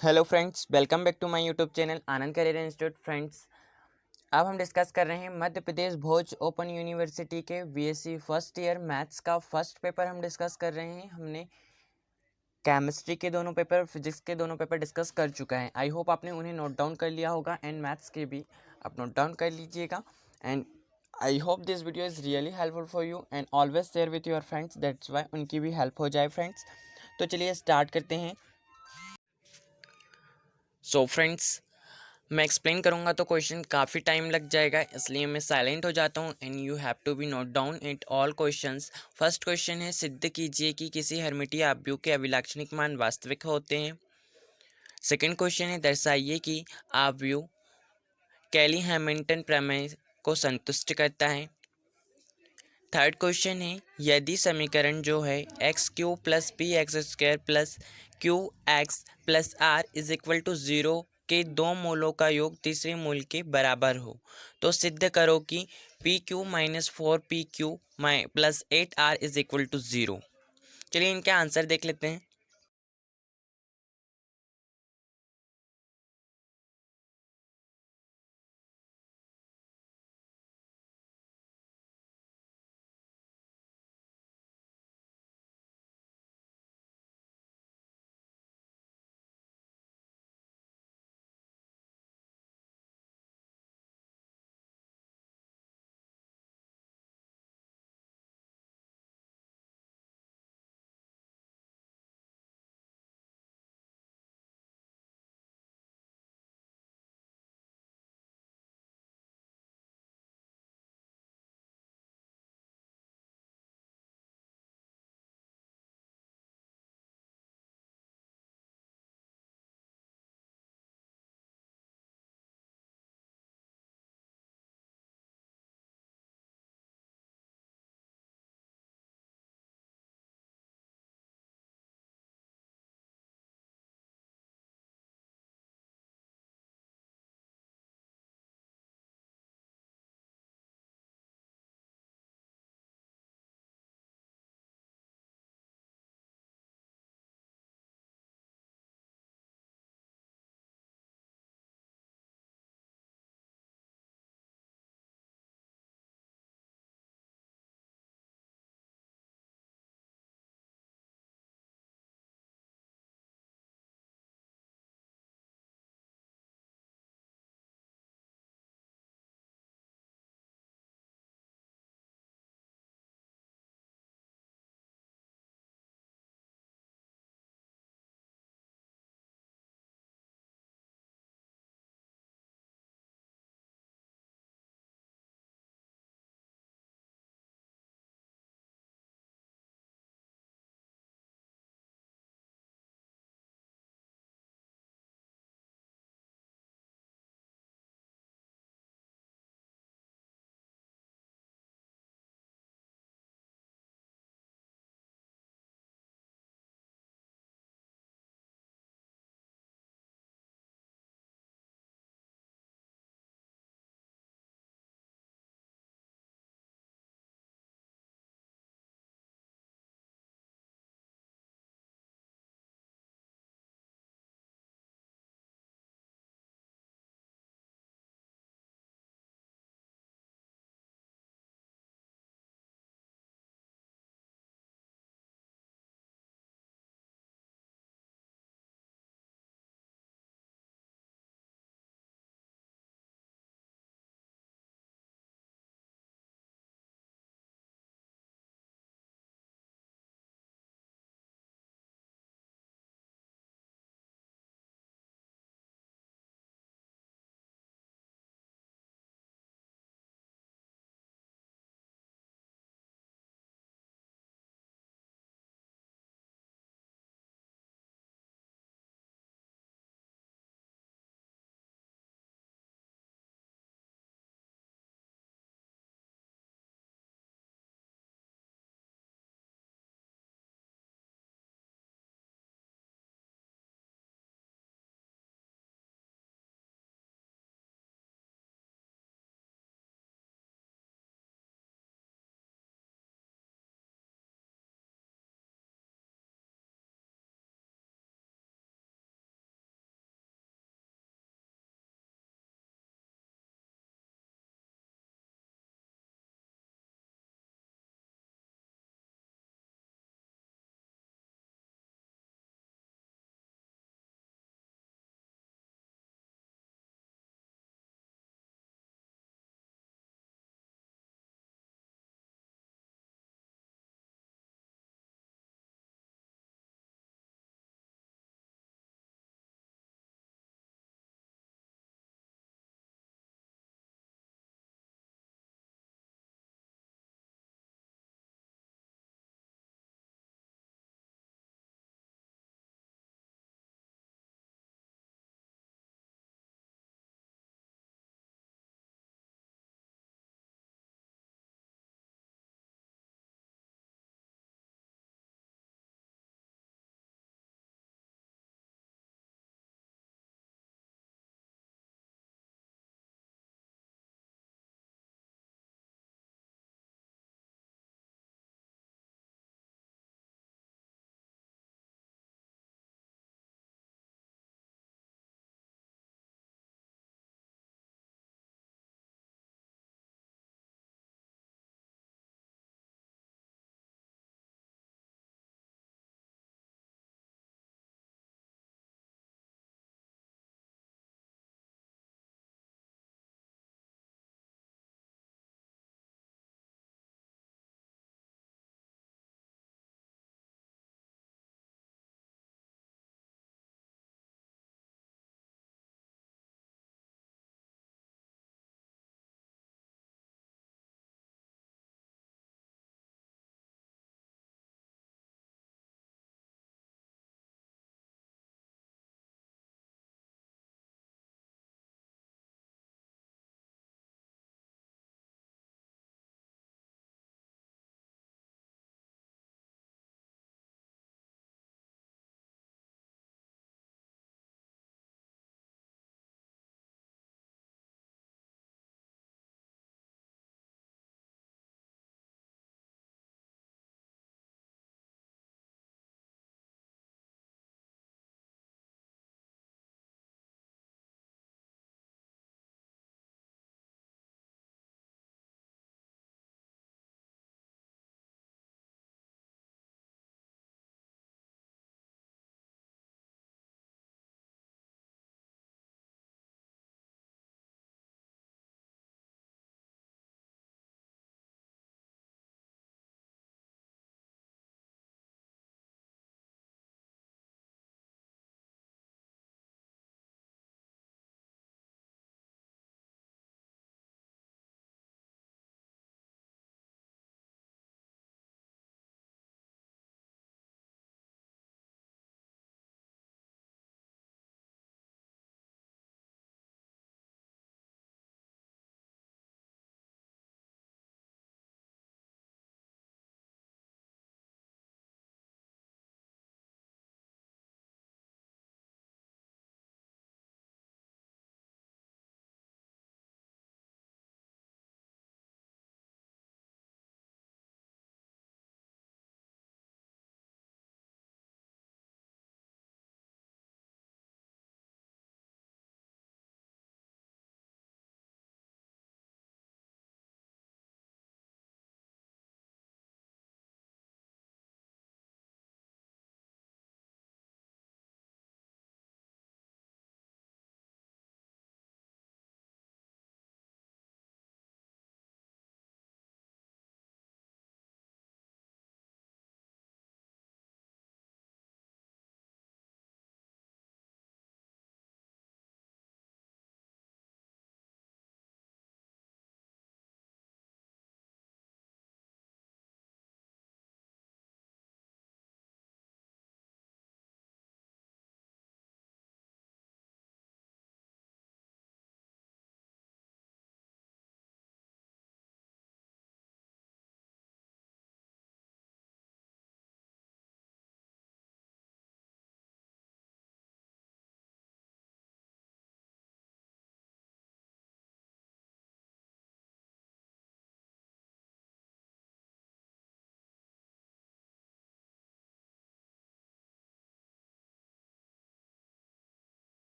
Hello friends, welcome back to my YouTube channel Anand career institute. Friends, अब हम discuss कर रहे हैं मध्य प्रदेश भोज ओपन यूनिवर्सिटी के बीएससी फर्स्ट ईयर मैथ्स का फर्स्ट पेपर हम डिस्कस कर रहे हैं। हमने केमिस्ट्री के दोनों पेपर, फिजिक्स के दोनों पेपर डिस्कस कर चुका है। आई होप आपने उन्हें नोट डाउन कर लिया होगा एंड मैथ्स के भी आप नोट डाउन कर लीजिएगा। And I hope this video is really helpful for you and always share with your friends, that's why उनकी भी हेल्प हो जाए फ्रेंड्स। तो चलिए स्टार्ट करते हैं। सो फ्रेंड्स, मैं एक्सप्लेन करूँगा तो क्वेश्चन काफ़ी टाइम लग जाएगा, इसलिए मैं साइलेंट हो जाता हूँ and you have to be note down it all questions. First question है, सिद्ध कीजिए कि किसी हर्मिटीय आव्यूह के अभिलाक्षणिक मान वास्तविक होते हैं। सेकंड क्वेश्चन है, दर्शाइए कि आव्यूह कैली हैमिल्टन प्रमेय को संतुष्ट करता है। थर्ड क्वेश्चन है, यदि समीकरण जो है x q plus p x square plus q x plus r is equal to zero के दो मूलों का योग तीसरे मूल के बराबर हो, तो सिद्ध करो कि p q minus four p q plus eight r is equal to zero. चलिए इनके आंसर देख लेते हैं।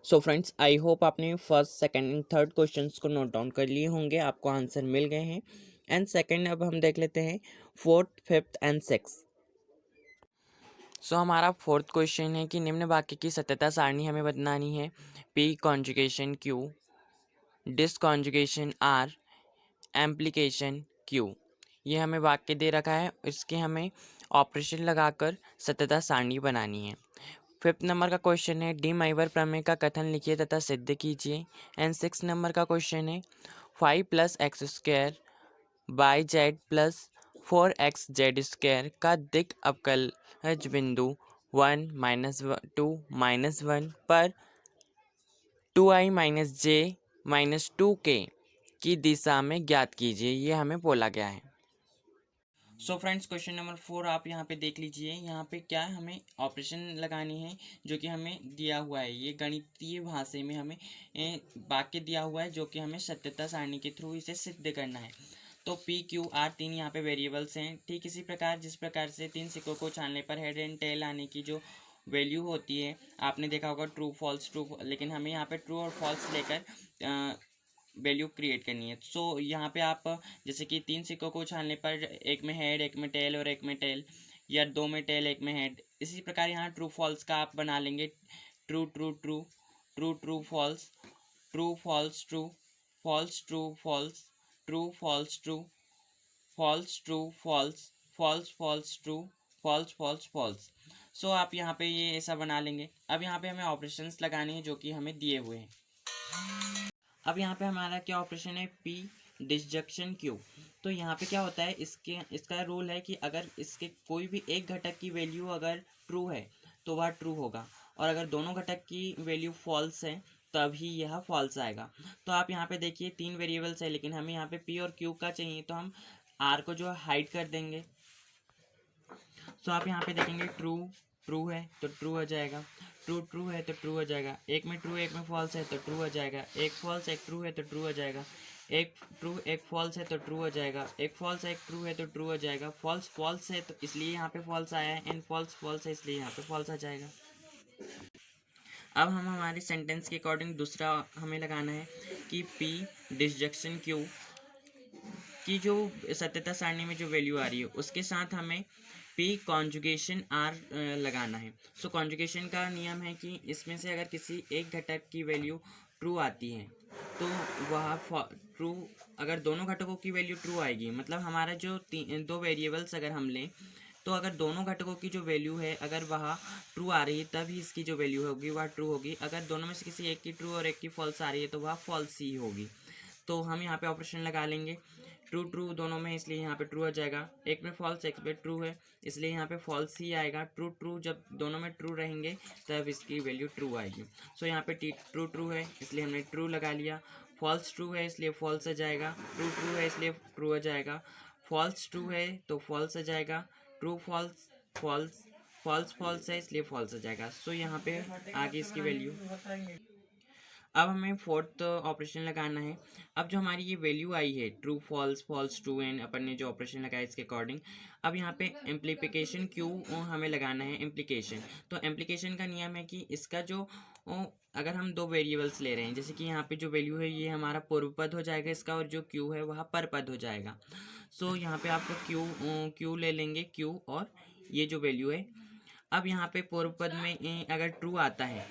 सो फ्रेंड्स, आई होप आपने first, second and third questions को नोट डाउन कर लिए होंगे, आपको आंसर मिल गए हैं। एंड सेकंड अब हम देख लेते हैं फोर्थ, फिफ्थ एंड सिक्स। सो हमारा फोर्थ क्वेश्चन है कि निम्न वाक्य की सत्यता सारणी हमें बतानी है। P conjugation Q, disconjugation R, implication Q. ये हमें वाक्य दे रखा है, इसके हमें ऑपरेशन लगाकर सत्यता सारणी बनानी है। फिफ्थ नंबर का क्वेश्चन है डी माइवर प्रमेय का कथन लिखिए तथा सिद्ध कीजिए। एंड सिक्स नंबर का क्वेश्चन है 5 + x² by Z plus 4xz² का दिक् अवकलज बिंदु 1 - 2 - 1 पर 2i - j - 2k की दिशा में ज्ञात कीजिए। ये हमें बोला गया है। सो फ्रेंड्स, क्वेश्चन नंबर 4 आप यहाँ पे देख लीजिए। यहाँ पे क्या है, हमें ऑपरेशन लगानी है जो कि हमें दिया हुआ है। ये गणितीय भाषा में हमें वाक्य दिया हुआ है जो कि हमें सत्यता सारणी के थ्रू इसे सिद्ध करना है। तो पी क्यू आर तीन यहाँ पे वेरिएबल्स हैं। ठीक इसी प्रकार जिस प्रकार से तीन सिक्कों को छानने पर हेड एंड टेल आने की जो वैल्यू होती है, आपने देखा होगा ट्रू फॉल्स ट्रू, लेकिन हमें यहाँ पे ट्रू और फॉल्स लेकर वैल्यू क्रिएट करनी है। सो यहाँ पे आप जैसे कि तीन सिक्कों को उछालने पर एक में हेड, एक में टेल और एक में टेल, या दो में टेल एक में हेड, इसी प्रकार यहाँ ट्रू फॉल्स का आप बना लेंगे। True true true, true true false, true false true, false true false, true false true, false true false, false false true, false false false. So आप यहाँ पे ये ऐसा बना लेंगे। अब यहाँ पे हमें ऑपरेशंस लगाने हैं जो कि हमें दिए हुए हैं। अब यहाँ पे हमारा क्या ऑपरेशन है, पी डिसजंक्शन क्यू। तो यहाँ पे क्या होता है, इसका रूल है कि अगर इसके कोई भी एक घटक की वैल्यू अगर ट्रू है तो वह ट्रू होगा, और अगर दोनों घटक की वैल्यू फॉल्स है तभी यह फॉल्स आएगा। तो आप यहाँ पे देखिए तीन वेरिएबल्स है, लेकिन हमें यहाँ पे पी और क्यू का चाहिए, तो हम आर को जो हाइड कर देंगे। सो आप यहाँ पे देखेंगे ट्रू ट्रू है तो ट्रू हो जाएगा, ट्रू ट्रू है तो ट्रू हो जाएगा, एक में ट्रू एक में फॉल्स है तो ट्रू हो जाएगा, एक फॉल्स एक ट्रू है तो ट्रू हो जाएगा, एक ट्रू एक फॉल्स है तो ट्रू हो जाएगा, एक फॉल्स एक ट्रू है तो ट्रू हो जाएगा, फॉल्स फॉल्स है तो इसलिए यहाँ पे फॉल्स आया है, एंड फॉल्स फॉल्स है इसलिए यहाँ पे फॉल्स आ जाएगा। अब हम हमारे सेंटेंस के अकॉर्डिंग दूसरा हमें लगाना है कि पी डिसजंक्शन क्यू की जो सत्यता सारणी में जो वैल्यू आ रही है उसके साथ हमें पी कॉन्जुगेशन आर लगाना है। सो कॉन्जुगेशन का नियम है कि इसमें से अगर किसी एक घटक की वैल्यू ट्रू आती है तो वह ट्रू, अगर दोनों घटकों की वैल्यू ट्रू आएगी, मतलब हमारा जो दो वेरिएबल्स अगर हम लें तो अगर दोनों घटकों की जो वैल्यू है अगर वह ट्रू आ रही है तभी इसकी जो वैल्यू होगी वह ट्रू होगी। अगर दोनों में से किसी एक की ट्रू और एक की फॉल्स आ रही है तो वह फॉल्स ही होगी। तो हम यहाँ पे ऑपरेशन लगा लेंगे। ट्रू ट्रू दोनों में, इसलिए यहाँ पे ट्रू आ जाएगा, एक में फॉल्स एक में ट्रू है इसलिए यहाँ पे फॉल्स ही आएगा। ट्रू ट्रू जब दोनों में ट्रू रहेंगे तब इसकी वैल्यू ट्रू आएगी। सो यहाँ पे ट्रू ट्रू है इसलिए हमने ट्रू लगा लिया, फॉल्स ट्रू है इसलिए फॉल्स आ जाएगा, ट्रू ट्रू है इसलिए ट्रू आ जाएगा, फॉल्स ट्रू है तो फॉल्स आ जाएगा, true false false, false false है इसलिए फॉल्स आ जाएगा। सो यहाँ पे आगे इसकी वैल्यू। अब हमें फोर्थ ऑपरेशन लगाना है। अब जो हमारी ये वैल्यू आई है true false false true and अपन ने जो ऑपरेशन लगाया इसके अकॉर्डिंग, अब यहाँ पे इम्प्लीकेशन क्यू हमें लगाना है इम्प्लीकेशन। तो इम्प्लीकेशन का नियम है कि इसका जो अगर हम दो वेरिएबल्स ले रहे हैं, जैसे कि यहाँ पे जो वैल्यू है ये हमारा पूर्व पद हो जाएगा इसका, और जो क्यू है वह पर पद हो जाएगा। सो यहाँ पे आपको क्यू ले लेंगे, क्यू और ये जो वैल्यू है। अब यहाँ पे पूर्व पद में अगर ट्रू आता है,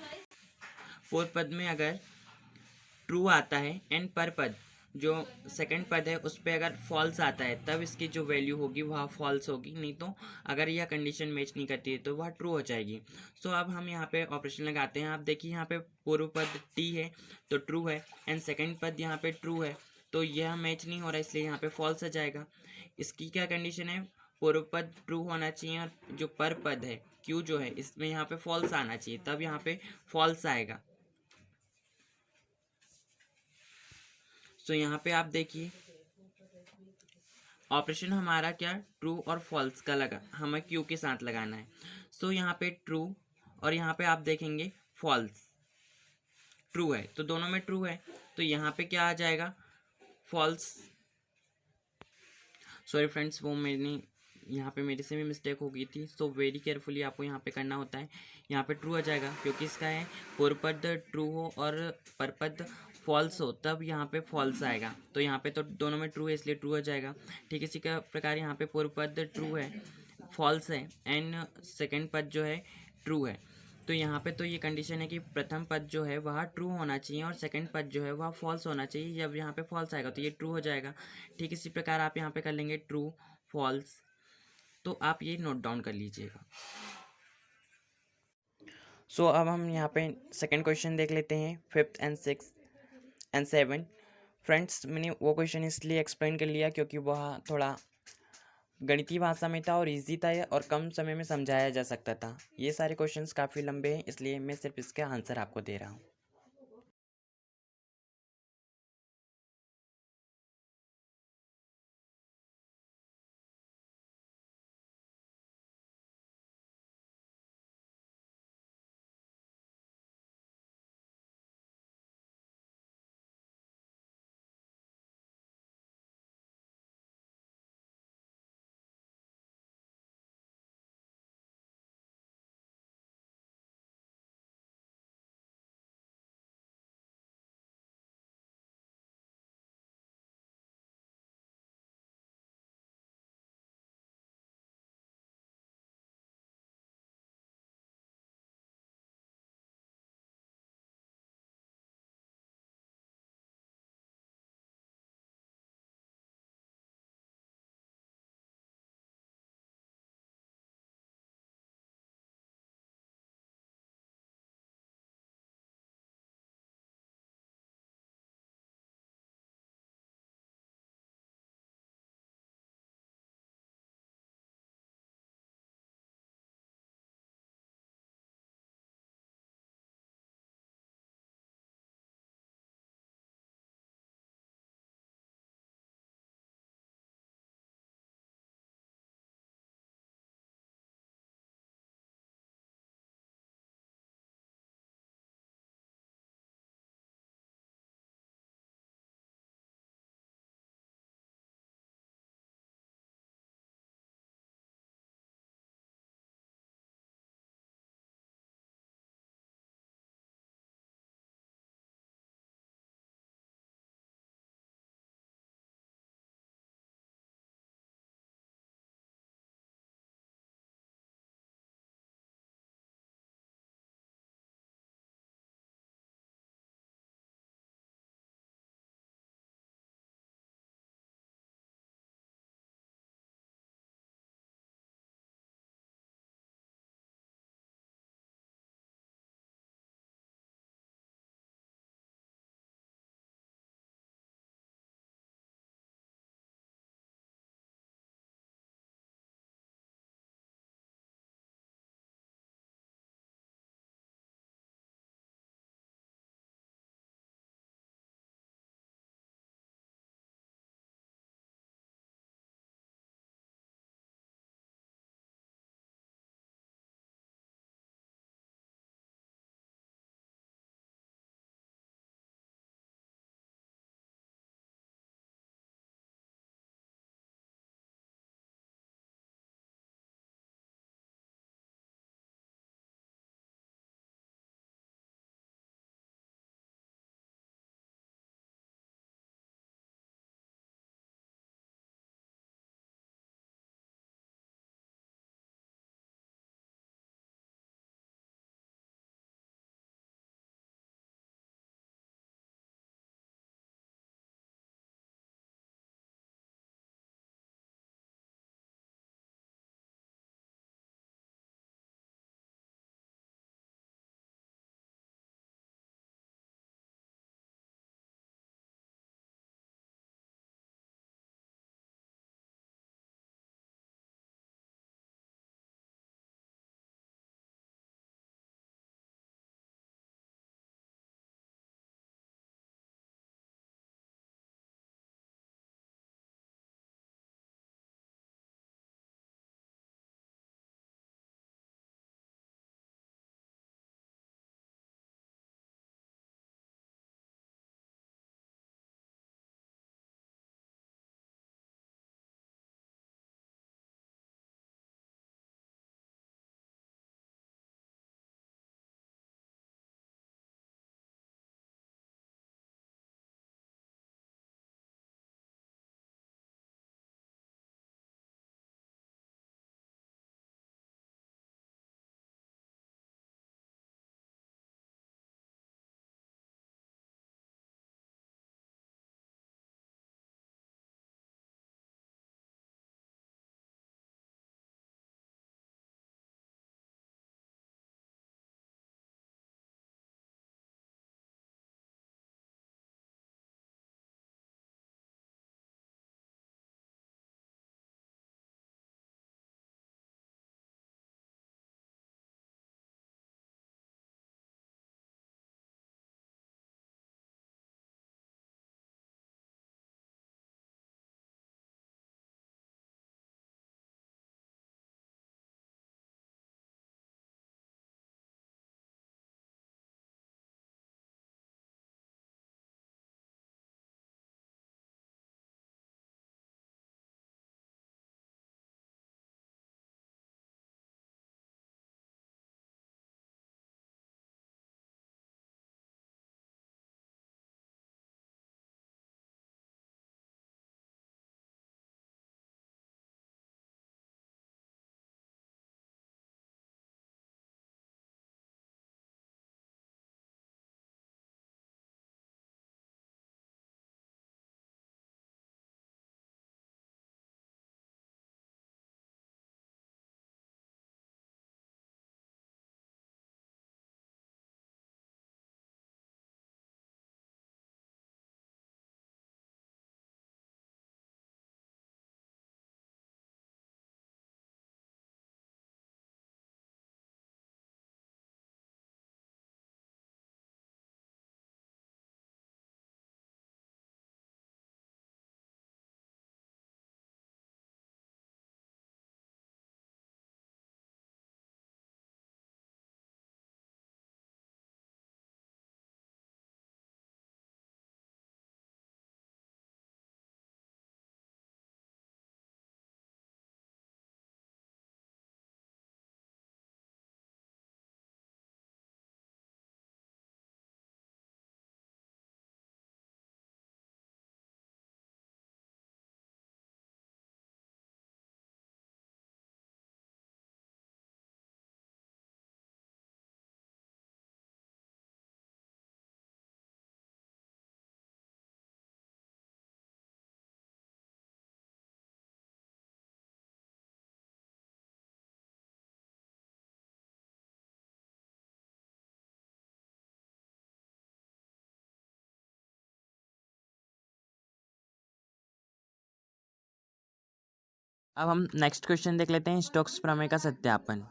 पूर्व पद में अगर ट्रू आता है एंड पर पद जो सेकंड पद है उस पर अगर फॉल्स आता है तब इसकी जो वैल्यू होगी वह फॉल्स होगी, नहीं तो अगर यह कंडीशन मैच नहीं करती है तो वह ट्रू हो जाएगी। सो अब हम यहाँ पे ऑपरेशन लगाते हैं। आप देखिए यहाँ पे पूर्व पद टी है तो ट्रू है, एंड सेकंड पद यहाँ पे ट्रू है तो यह मैच नहीं हो रहा इसलिए यहाँ पे फॉल्स आ जाएगा। इसकी क्या कंडीशन है, पूर्व पद ट्रू होना चाहिए और जो पर पद है क्यू जो है इसमें यहाँ पे फॉल्स आना चाहिए, तब यहाँ पे फॉल्स आएगा। सो यहाँ पे आप देखिए ऑपरेशन हमारा क्या ट्रू और फॉल्स का लगा, हमें क्यू के साथ लगाना है। सो यहाँ पे ट्रू और यहाँ पे आप देखेंगे फॉल्स, ट्रू है तो दोनों में ट्रू है तो यहाँ पे क्या आ जाएगा, फॉल्स। सॉरी फ्रेंड्स, वो मैंने यहाँ पे मेरे से भी मिस्टेक हो गई थी, सो वेरी केयरफुली आपको यहाँ पे करना होता है। यहाँ पे ट्रू आ जाएगा क्योंकि इसका है पूर्वपद ट्रू हो और परपद फॉल्स हो तब यहाँ पे फॉल्स आएगा, तो यहाँ पे तो दोनों में ट्रू है इसलिए ट्रू आ जाएगा। ठीक इसी का प्रकार यहाँ पे पूर्वपद ट्रू है, फॉल्स है एंड सेकंड पद जो है ट्रू है, तो यहाँ पे तो ये कंडीशन है कि प्रथम पद जो है वह ट्रू होना चाहिए और सेकंड पद जो है वह फॉल्स होना चाहिए। जब यहाँ पे फॉल्स आएगा तो ये ट्रू हो जाएगा। ठीक इसी प्रकार आप यहाँ पे कर लेंगे ट्रू फॉल्स, तो आप ये नोट डाउन कर लीजिएगा। सो अब हम यहाँ पे सेकंड क्वेश्चन देख लेते हैं, 5th and 6th and 7th। Friends मैंने वो क्वेश्चन इसलिए एक्सप्लेन कर लिया क्योंकि वह थोड़ा गणितीय भाषा में था और इजी था और कम समय में समझाया जा सकता था। ये सारे क्वेश्चंस काफ़ी लंबे हैं इसलिए मैं सिर्फ इसका आंसर आपको दे रहा हूँ। अब हम नेक्स्ट क्वेश्चन देख लेते हैं, स्टोक्स प्रमेय का सत्यापन।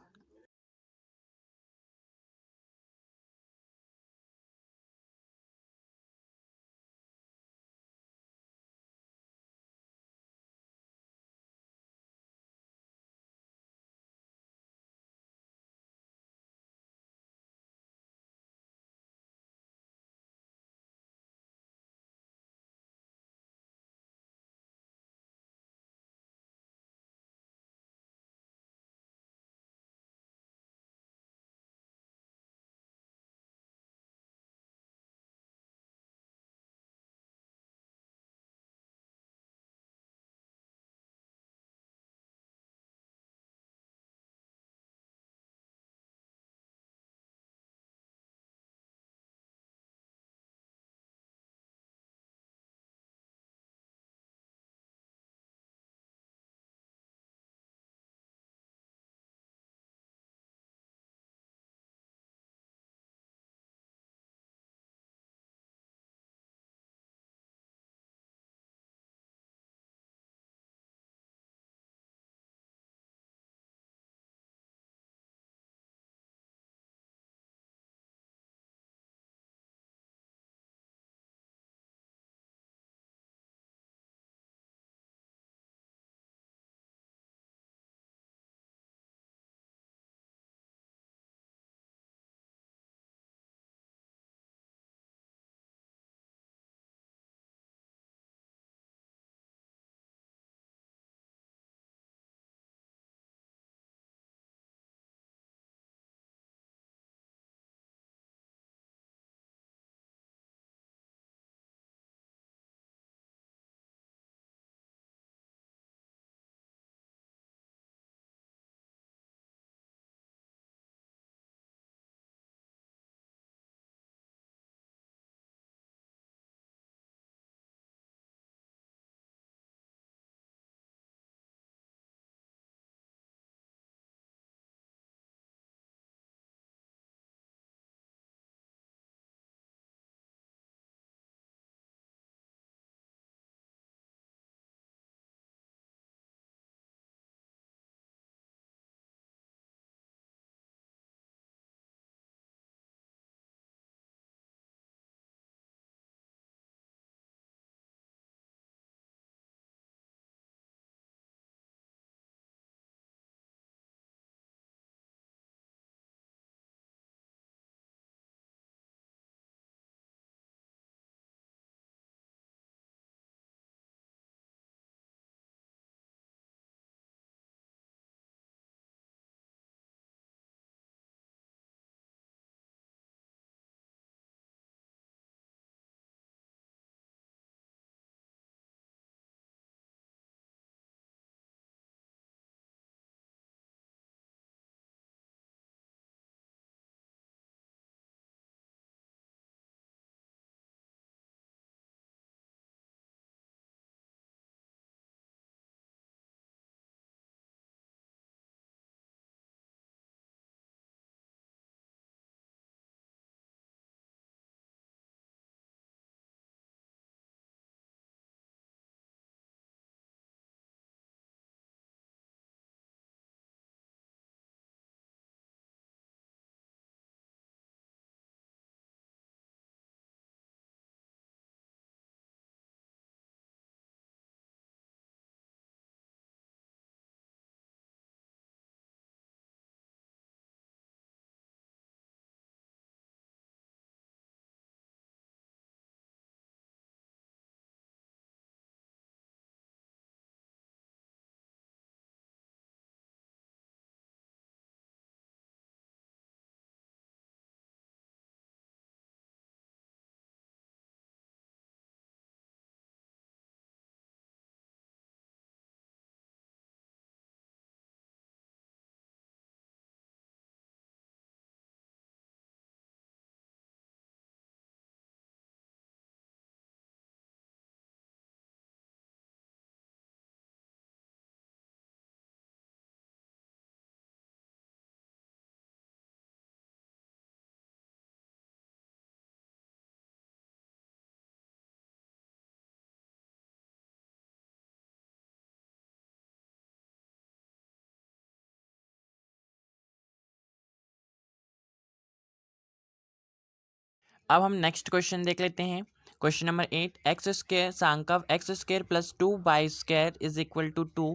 अब हम नेक्स्ट क्वेश्चन देख लेते हैं। क्वेश्चन नंबर 8, एक्स स्क्र सांकव x square plus 2 y square is equal to 2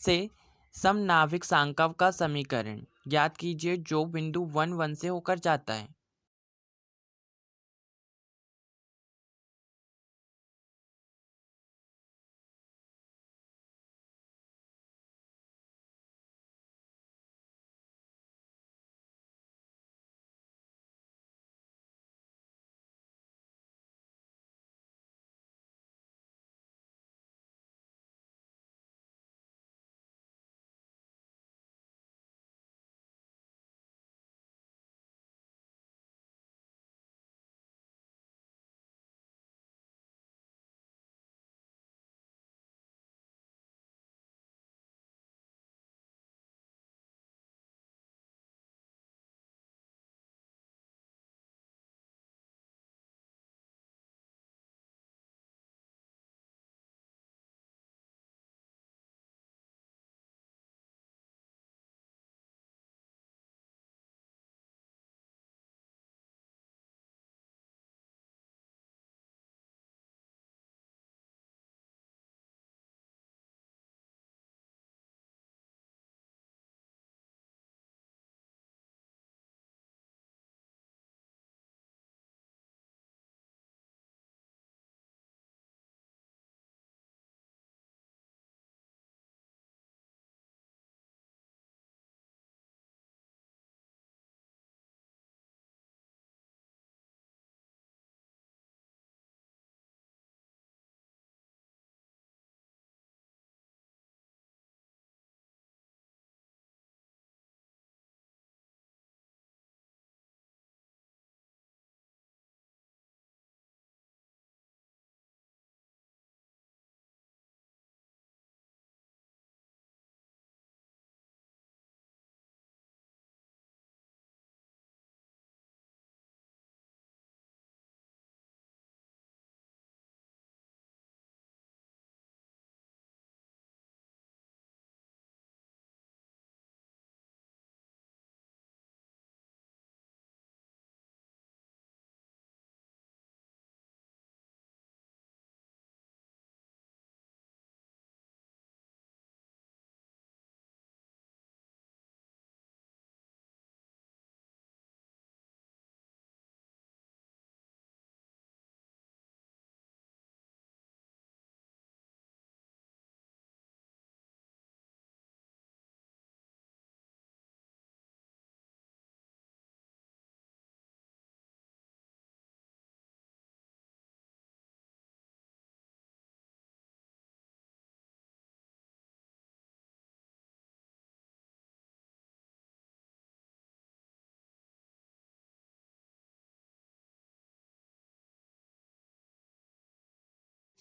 से समनाभिक सांकव का समीकरण ज्ञात कीजिए जो बिंदु 1 1 से होकर जाता है।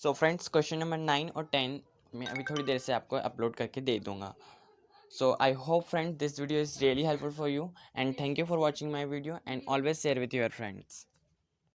सो फ्रेंड्स, क्वेश्चन नंबर 9 और 10 मैं अभी थोड़ी देर से आपको अपलोड करके दे दूंगा। So I hope friends this video is really helpful for you and thank you for watching my video and always share with your friends.